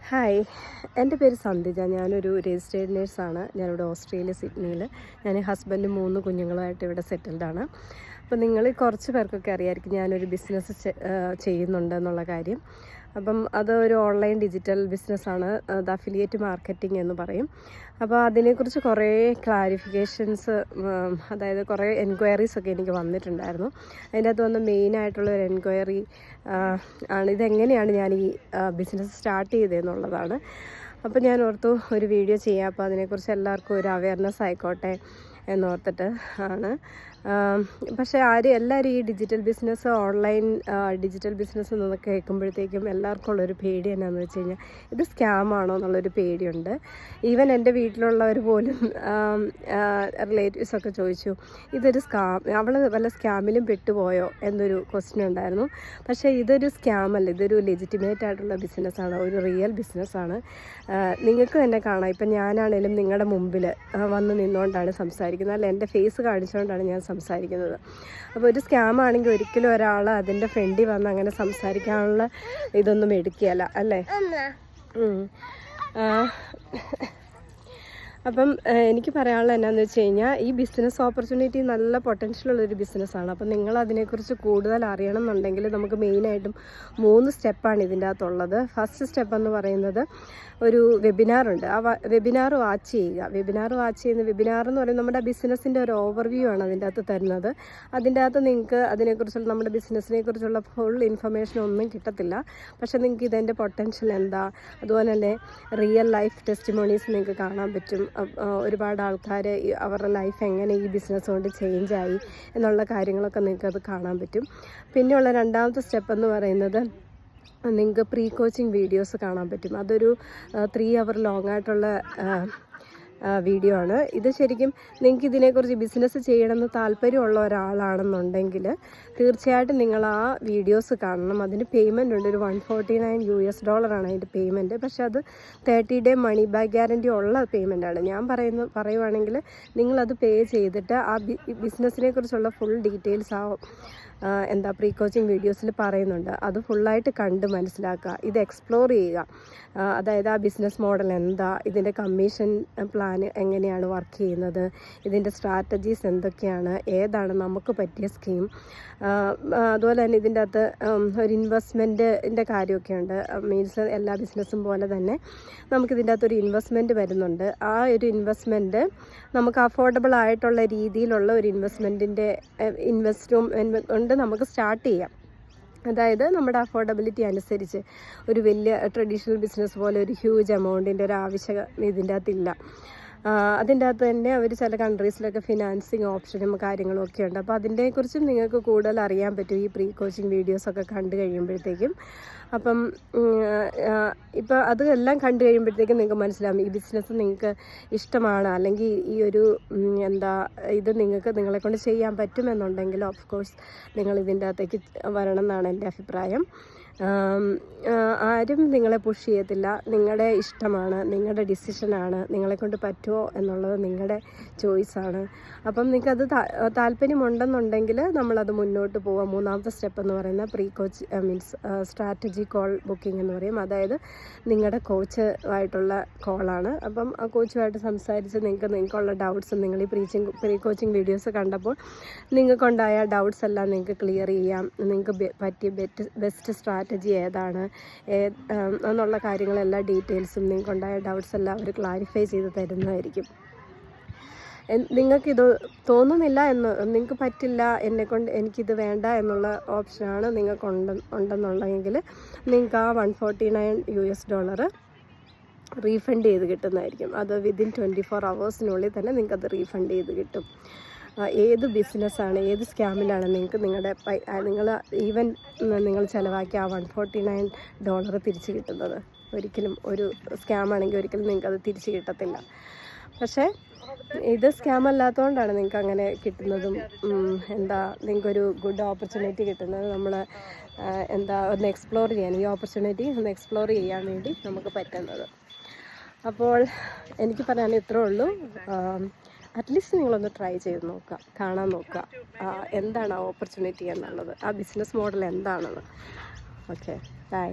Hi, എൻ്റെ പേര് സന്ധിജ. ഞാനൊരു രജിസ്റ്റേർഡ് നേഴ്സാണ്. ഞാനിവിടെ ഓസ്ട്രേലിയ സിഡ്നിയിൽ. ഞാൻ ഹസ്ബൻഡും 3 കുഞ്ഞുങ്ങളുമായിട്ട് ഇവിടെ സെറ്റിൽഡാണ്. അപ്പോൾ നിങ്ങൾ കുറച്ച് പേർക്കൊക്കെ അറിയാമായിരിക്കും ഞാനൊരു ബിസിനസ് ചെയ്യുന്നുണ്ടെന്നുള്ള കാര്യം. അപ്പം അത് ഒരു ഓൺലൈൻ ഡിജിറ്റൽ ബിസിനസ്സാണ്. അത് അഫിലിയേറ്റ് മാർക്കറ്റിംഗ് എന്ന് പറയും. അപ്പോൾ അതിനെക്കുറിച്ച് കുറേ ക്ലാരിഫിക്കേഷൻസ്, അതായത് കുറേ എൻക്വയറീസൊക്കെ എനിക്ക് വന്നിട്ടുണ്ടായിരുന്നു. അതിൻ്റെ അകത്ത് വന്ന മെയിനായിട്ടുള്ളൊരു എൻക്വയറി ആണ് ഇതെങ്ങനെയാണ് ഞാൻ ഈ ബിസിനസ് സ്റ്റാർട്ട് ചെയ്തതെന്നുള്ളതാണ്. അപ്പോൾ ഞാൻ ഓർത്തു ഒരു വീഡിയോ ചെയ്യാം. അപ്പോൾ അതിനെക്കുറിച്ച് എല്ലാവർക്കും ഒരു അവയർനെസ് ആയിക്കോട്ടെ എന്നോർത്തിട്ട് ആണ്. പക്ഷേ എല്ലാവരും ഈ digital business, online digital business എന്നൊക്കെ കേൾക്കുമ്പോഴത്തേക്കും എല്ലാവർക്കും ഉള്ളൊരു പേടി എന്നാന്ന് വെച്ച് കഴിഞ്ഞാൽ ഇത് സ്കാമാണോ എന്നുള്ളൊരു പേടിയുണ്ട്. ഈവൻ എൻ്റെ വീട്ടിലുള്ളവർ പോലും റിലേറ്റീവ്സൊക്കെ ചോദിച്ചു, ഇതൊരു അവൾ വല്ല സ്കാമിലും പെട്ടുപോയോ എന്നൊരു ക്വസ്റ്റ്യൻ ഉണ്ടായിരുന്നു. പക്ഷേ ഇതൊരു സ്കാമല്ല, ഇതൊരു ലെജിറ്റിമേറ്റ് ആയിട്ടുള്ള ബിസിനസ്സാണ്, ഒരു റിയൽ ബിസിനസ്സാണ്. നിങ്ങൾക്ക് തന്നെ കാണാം. ഇപ്പം ഞാനാണേലും നിങ്ങളുടെ മുമ്പിൽ വന്ന് നിന്നുകൊണ്ടാണ് സംസാരിക്കുന്നത്, അല്ല എൻ്റെ ഫേസ് കാണിച്ചുകൊണ്ടാണ് ഞാൻ സംസാരിക്കുന്നത്. അപ്പോൾ ഒരു സ്കാം ആണെങ്കിൽ ഒരിക്കലും ഒരാൾ അതിൻ്റെ ഫ്രണ്ടിൽ വന്ന് അങ്ങനെ സംസാരിക്കാനുള്ള ഇതൊന്നും എടുക്കുകയല്ല, അല്ലേ? അപ്പം എനിക്ക് പറയാനുള്ളത് എന്നാന്ന് വെച്ച് കഴിഞ്ഞാൽ ഈ ബിസിനസ് ഓപ്പർച്യൂണിറ്റി നല്ല പൊട്ടൻഷ്യലുള്ളൊരു ബിസിനസ്സാണ്. അപ്പം നിങ്ങൾ അതിനെക്കുറിച്ച് കൂടുതൽ അറിയണം എന്നുണ്ടെങ്കിൽ നമുക്ക് മെയിനായിട്ടും 3 സ്റ്റെപ്പാണ് ഇതിൻ്റെ അകത്തുള്ളത്. ഫസ്റ്റ് സ്റ്റെപ്പ് എന്ന് പറയുന്നത് ഒരു വെബിനാറുണ്ട്. ആ വെബിനാർ വാച്ച് ചെയ്യുക. വെബിനാർ എന്ന് പറയുന്നത് നമ്മുടെ ബിസിനസ്സിൻ്റെ ഒരു ഓവർവ്യൂ ആണ് അതിൻ്റെ അകത്ത് തരുന്നത്. അതിൻ്റെ അകത്ത് നിങ്ങൾക്ക് അതിനെക്കുറിച്ചുള്ള, നമ്മുടെ ബിസിനസ്സിനെ കുറിച്ചുള്ള ഫുൾ ഇൻഫർമേഷൻ ഒന്നും കിട്ടത്തില്ല. പക്ഷേ നിങ്ങൾക്ക് ഇതിൻ്റെ പൊട്ടൻഷ്യൽ എന്താ, അതുപോലെ തന്നെ റിയൽ ലൈഫ് ടെസ്റ്റിമോണീസ് നിങ്ങൾക്ക് കാണാൻ പറ്റും. ഒരുപാട് ആൾക്കാർ അവരുടെ ലൈഫ് എങ്ങനെ ഈ ബിസിനസ് കൊണ്ട് ചേഞ്ചായി എന്നുള്ള കാര്യങ്ങളൊക്കെ നിങ്ങൾക്കത് കാണാൻ പറ്റും. പിന്നെയുള്ള രണ്ടാമത്തെ സ്റ്റെപ്പ് എന്ന് പറയുന്നത് നിങ്ങൾക്ക് പ്രീ കോച്ചിങ് വീഡിയോസ് കാണാൻ പറ്റും. അതൊരു 3 hour ലോങ് ആയിട്ടുള്ള വീഡിയോ ആണ്. ഇത് ശരിക്കും നിങ്ങൾക്ക് ഇതിനെക്കുറിച്ച് ബിസിനസ് ചെയ്യണമെന്ന് താല്പര്യമുള്ള ഒരാളാണെന്നുണ്ടെങ്കിൽ തീർച്ചയായിട്ടും നിങ്ങൾ ആ വീഡിയോസ് കാണണം. അതിന് പേയ്മെൻ്റ് ഉണ്ട്. ഒരു $149 അതിൻ്റെ പേയ്മെൻറ്റ്. പക്ഷെ അത് 30 day മണി ബാക്ക് ഗ്യാരൻറ്റി ഉള്ള പേയ്മെൻറ്റാണ്. ഞാൻ പറയുവാണെങ്കിൽ നിങ്ങളത് പേ ചെയ്തിട്ട് ആ ബിസിനസ്സിനെ കുറിച്ചുള്ള ഫുൾ ഡീറ്റെയിൽസ് പ്രീ കോച്ചിങ് വീഡിയോസിൽ പറയുന്നുണ്ട്. അത് ഫുള്ളായിട്ട് കണ്ട് മനസ്സിലാക്കുക, ഇത് എക്സ്പ്ലോർ ചെയ്യുക. അതായത് ആ ബിസിനസ് മോഡൽ എന്താ, ഇതിൻ്റെ കമ്മീഷൻ പ്ലാൻ എങ്ങനെയാണ് വർക്ക് ചെയ്യുന്നത്, ഇതിൻ്റെ സ്ട്രാറ്റജീസ് എന്തൊക്കെയാണ്, ഏതാണ് നമുക്ക് പറ്റിയ സ്കീം. അതുപോലെ തന്നെ ഇതിൻ്റെ അകത്ത് ഒരു ഇൻവെസ്റ്റ്മെൻറ്റിൻ്റെ കാര്യമൊക്കെ ഉണ്ട്. മീൻസ് എല്ലാ ബിസിനസ്സും പോലെ തന്നെ നമുക്കിതിൻ്റെ അകത്തൊരു ഇൻവെസ്റ്റ്മെൻറ്റ് വരുന്നുണ്ട്. ആ ഒരു ഇൻവെസ്റ്റ്മെൻറ്റ് നമുക്ക് അഫോർഡബിൾ ആയിട്ടുള്ള രീതിയിലുള്ള ഒരു ഇൻവെസ്റ്റ്മെൻറ്റ് കൊണ്ട് നമുക്ക് സ്റ്റാർട്ട് ചെയ്യാം. അതായത് നമ്മുടെ അഫോർഡബിലിറ്റി അനുസരിച്ച് ഒരു വലിയ ട്രഡീഷണൽ ബിസിനസ് പോലെ ഒരു ഹ്യൂജ് എമൗണ്ടിൻ്റെ ഒരു ആവശ്യം ഇതിൻ്റെ അകത്തില്ല. അതിൻ്റെ അകത്ത് തന്നെ അവർ ചില കൺട്രീസിലൊക്കെ ഫിനാൻസിങ് ഓപ്ഷനും കാര്യങ്ങളും ഒക്കെ ഉണ്ട്. അപ്പോൾ അതിൻ്റെക്കുറിച്ചും നിങ്ങൾക്ക് കൂടുതൽ അറിയാൻ പറ്റും ഈ പ്രീ കോച്ചിങ് വീഡിയോസൊക്കെ കണ്ടു കഴിയുമ്പോഴത്തേക്കും. അപ്പം ഇപ്പോൾ അതെല്ലാം കണ്ടു കഴിയുമ്പോഴത്തേക്കും നിങ്ങൾക്ക് മനസ്സിലാവും ഈ ബിസിനസ് നിങ്ങൾക്ക് ഇഷ്ടമാണ്, അല്ലെങ്കിൽ ഈ ഒരു ഇത് നിങ്ങളെക്കൊണ്ട് ചെയ്യാൻ പറ്റുമെന്നുണ്ടെങ്കിൽ ഓഫ് കോഴ്സ് നിങ്ങൾ ഇതിൻ്റെ അകത്തേക്ക് വരണം എന്നാണ് എൻ്റെ അഭിപ്രായം. ആരും നിങ്ങളെ പുഷ് ചെയ്യത്തില്ല. നിങ്ങളുടെ ഇഷ്ടമാണ്, നിങ്ങളുടെ ഡിസിഷനാണ്. നിങ്ങളെക്കൊണ്ട് പറ്റുമോ എന്നുള്ളത് നിങ്ങളുടെ ചോയ്സാണ്. അപ്പം നിങ്ങൾക്കത് താല്പര്യമുണ്ടെന്നുണ്ടെങ്കിൽ നമ്മളത് മുന്നോട്ട് പോവാം. മൂന്നാമത്തെ സ്റ്റെപ്പ് എന്ന് പറയുന്നത് pre coach strategy call booking എന്ന് പറയും. അതായത് നിങ്ങളുടെ കോച്ചുമായിട്ടുള്ള കോളാണ്. അപ്പം ആ കോച്ചുമായിട്ട് സംസാരിച്ച് നിങ്ങൾക്കുള്ള ഡൗട്ട്സ്, നിങ്ങൾ ഈ പ്രീ കോച്ചിങ് വീഡിയോസ് കണ്ടപ്പോൾ നിങ്ങൾക്കുണ്ടായ ഡൗട്ട്സ് എല്ലാം നിങ്ങൾക്ക് ക്ലിയർ ചെയ്യാം. നിങ്ങൾക്ക് പറ്റിയ ബെസ്റ്റ് സ്ട്രാറ്റജി ഏതാണ് എന്നുള്ള കാര്യങ്ങളെല്ലാം ഡീറ്റെയിൽസും നിങ്ങൾക്കുണ്ടായ ഡൗട്ട്സ് എല്ലാം അവർ ക്ലാരിഫൈ ചെയ്ത് തരുന്നതായിരിക്കും. നിങ്ങൾക്കിത് തോന്നുന്നില്ല നിങ്ങൾക്ക് പറ്റില്ല, എനിക്കിത് വേണ്ട എന്നുള്ള ഓപ്ഷനാണ് ഉണ്ടെന്നുള്ളതെങ്കിൽ നിങ്ങൾക്ക് ആ $149 റീഫണ്ട് ചെയ്ത് കിട്ടുന്നതായിരിക്കും. അത് വിതിൻ 24 hours തന്നെ നിങ്ങൾക്കത് റീഫണ്ട് ചെയ്ത് കിട്ടും. ഏത് ബിസിനസ്സാണ്, ഏത് സ്കാമിലാണ് നിങ്ങൾ ചിലവാക്കിയ ആ $149 തിരിച്ച് കിട്ടുന്നത്. ഒരിക്കലും ഒരു സ്കാമാണെങ്കിൽ ഒരിക്കലും നിങ്ങൾക്കത് തിരിച്ച് കിട്ടത്തില്ല. പക്ഷേ ഇത് സ്കാം അല്ലാത്തതുകൊണ്ടാണ് നിങ്ങൾക്ക് അങ്ങനെ കിട്ടുന്നതും നിങ്ങൾക്കൊരു ഗുഡ് ഓപ്പർച്യൂണിറ്റി കിട്ടുന്നത്. ഒന്ന് എക്സ്പ്ലോർ ചെയ്യാൻ, ഈ ഓപ്പർച്യൂണിറ്റി ഒന്ന് എക്സ്പ്ലോർ ചെയ്യാൻ വേണ്ടി നമുക്ക് പറ്റുന്നത്. അപ്പോൾ എനിക്ക് പറയാൻ ഇത്രേ ഉള്ളൂ. അറ്റ്ലീസ്റ്റ് നിങ്ങളൊന്ന് ട്രൈ ചെയ്ത് കാണാൻ നോക്കുക എന്താണ് ആ ഓപ്പർച്യൂണിറ്റി എന്നുള്ളത്, ആ ബിസിനസ് മോഡൽ എന്താണെന്ന്. Okay, by.